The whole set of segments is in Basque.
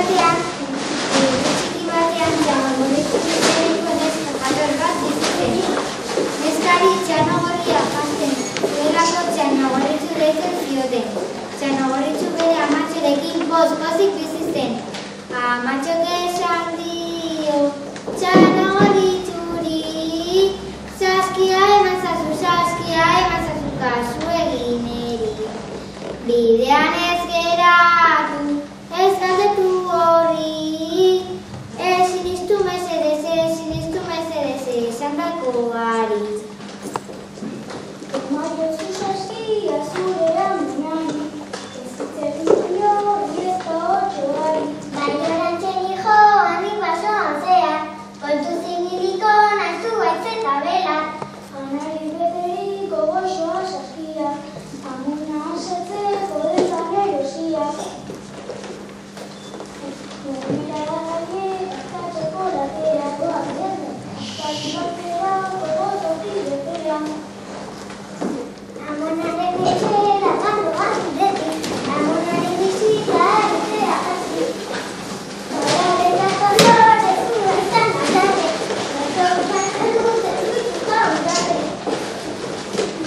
batean, txiki batean txanogorritxu bezeriko neska jator bat bizuten. Neskari txanogorria jantzen zuelako txanogorritxu deitzen zioten. Txanogorritxu bere amatxorekin pozik bizi zen. Amatxok esan dio txanogorritxuri, saskia eman zazu kasu egin eri. Bidean ez geratu, ez galdetu horri, sinistu mesedez esan dako gari. Emaiozu saskia zure amunari, ez zitzerri hori ez da otxoari. Baiorantzen hijo, hanik basoan zea, kontu ziniliko nazu baitzeta bela. Anari beteriko goxoa saskia, amuna asetzeko dezan erosia. Mira garaie, askatzeko latera, doak dene, askatu batera, kogozotik betera. Amonaren etxera, gando azidetik, amonaren bizita egitea hasi. Horretako lore, zua izan aldate, bertoko zantzen dute, zuituko ondate.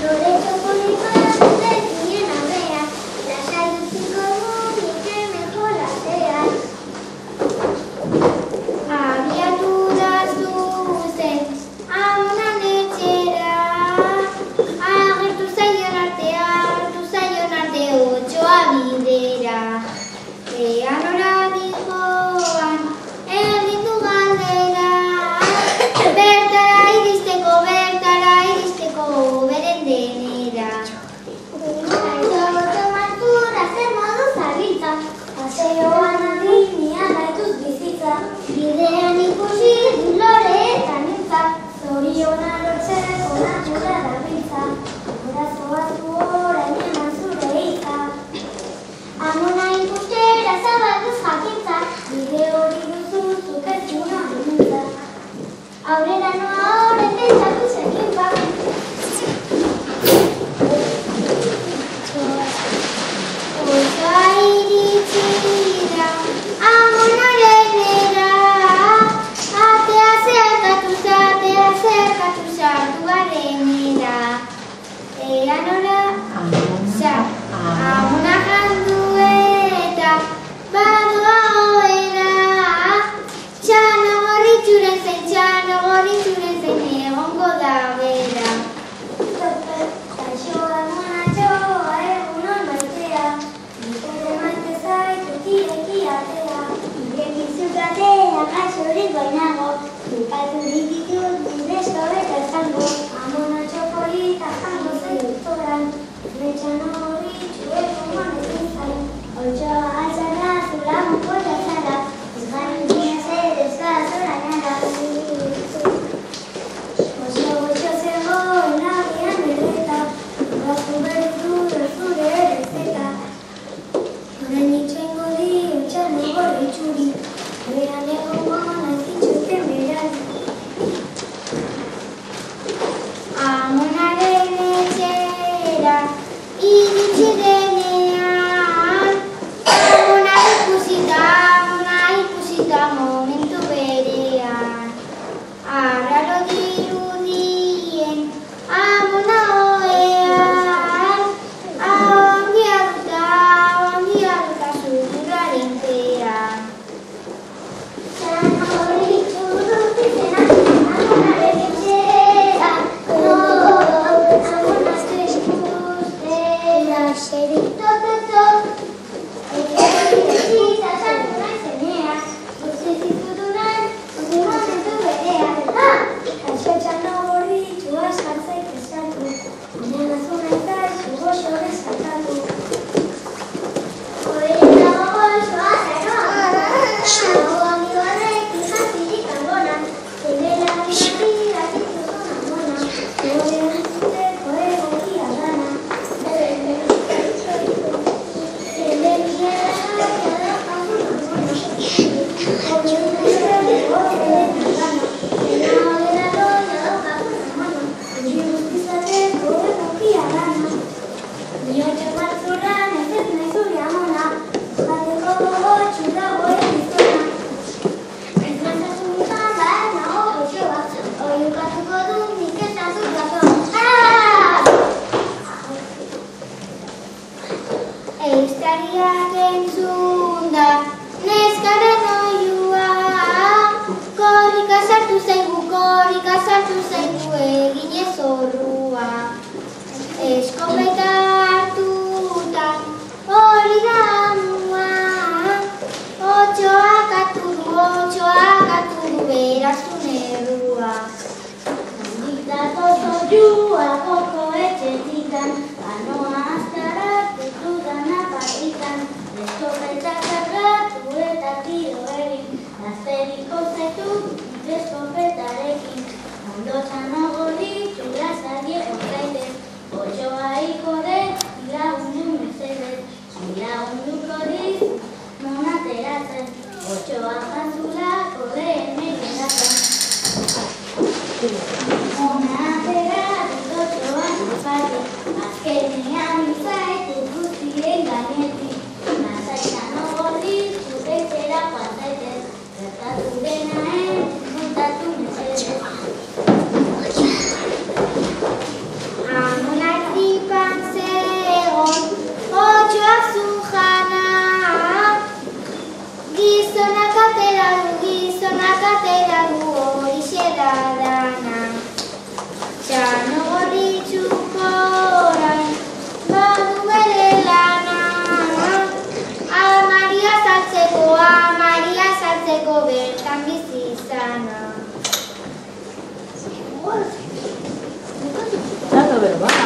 Loreto polikoan zen zinen aurrean, lasai utziko dunik hemen jolasean. Abiatu da zuzen, amonan etxera, agertu zaion arte otxoa bidera. Ean ora dijoan, egin du galdera, bertara iristeko beren denera. Aizoto maltura zer modu zabiltza, paseoan adinia gaituz bizitza. Bidean ikusi du lore eta nintza, zoriona lortzeko natura dabiltza. Horazoa zu orain eman zure hitza. Amona ikustera zabaltuz jakintza, bide hori duzu zukertzuna gintza. Aurrera noa horren pentsatu zekin ba. Otsoa iritsi da, amonaren era, atea zerkatu sartu garenera. Ea nola, amona jandu eta badoa oera, txanogorritxuren zen egongo da bera. Kaixo amonatxoa egunon maitea, nikore maite zaitu kireki atea. Irekin zukatea gaixorik bainago, bukaturik ditut bidesko eta zango. Amonatxo polita jango zeitutoran, txanogorritxu egon ezin zain. Otxoa altzara zula mukoia zara, ez gari mesedez gazorainara. Goxo zegoen agian berreta, gaztu berdu zure errezeta. Horain itxoingo dio txanogorritxuri, beran egongo nazitxuken beran. Amonaren etxera iritsi denean, amona ikusita momentu berean. Arraro dirudien amona oean, ongia duta zurraren pean. Txanogorritxu dut izena, amonaren etxera, amonazte ikustera, xerito, ekerri bezita sartu nahi zenean, utzi zitutunan, utzi momentu berean. Kaixo txanogorritxu askartzaik eskartu, baina azuna izaizu goxo deskantatu. Horrela goxoa zenoa, gogoan horrek izazirik albona, zebela bimatira zituzun amona, horren zuteko egokia dana. Zeben gierra gara jasun amona, horren zuteko egokia dana. Zena horrela doia daukakun amona, hori guztizateko egokia dana. Niotxo batzurran ez nahi zure amona, bateko gogotxu dagoen izan. eskariak entzunda, neskaren oiua. Korrika sartu zaigu eginez zorrua. Eskopeta hartuta, hori da amua. Otxoak hartu du berazun errua. Datoz oiua koko etxetikan, anoa azkarat dudan apatikan. Eskopeta kargatu eta tiro egin, gazteriko zaitu eskopetarekin. Ondo txano ditu lasarrieko zaitez, otxoa iko dek lagundu mesedez. Lagunduko diz non ateratzen, otxoa jantzulako lehen egeratzen. Ona atera dut otxoan aparte, azkenean izaitu guztien gainetik. Nazaitan ogorriz etxera joan zaitez, gertatu denaen kontatu mesedez. Amonak dipan zegoen, otxoak zujana. Gizonak atera du horixe da dana. Txano gorritxuko orain, badu bere lana. Amaria saltzeko bertan bizi izana. Nada, ¿verdad?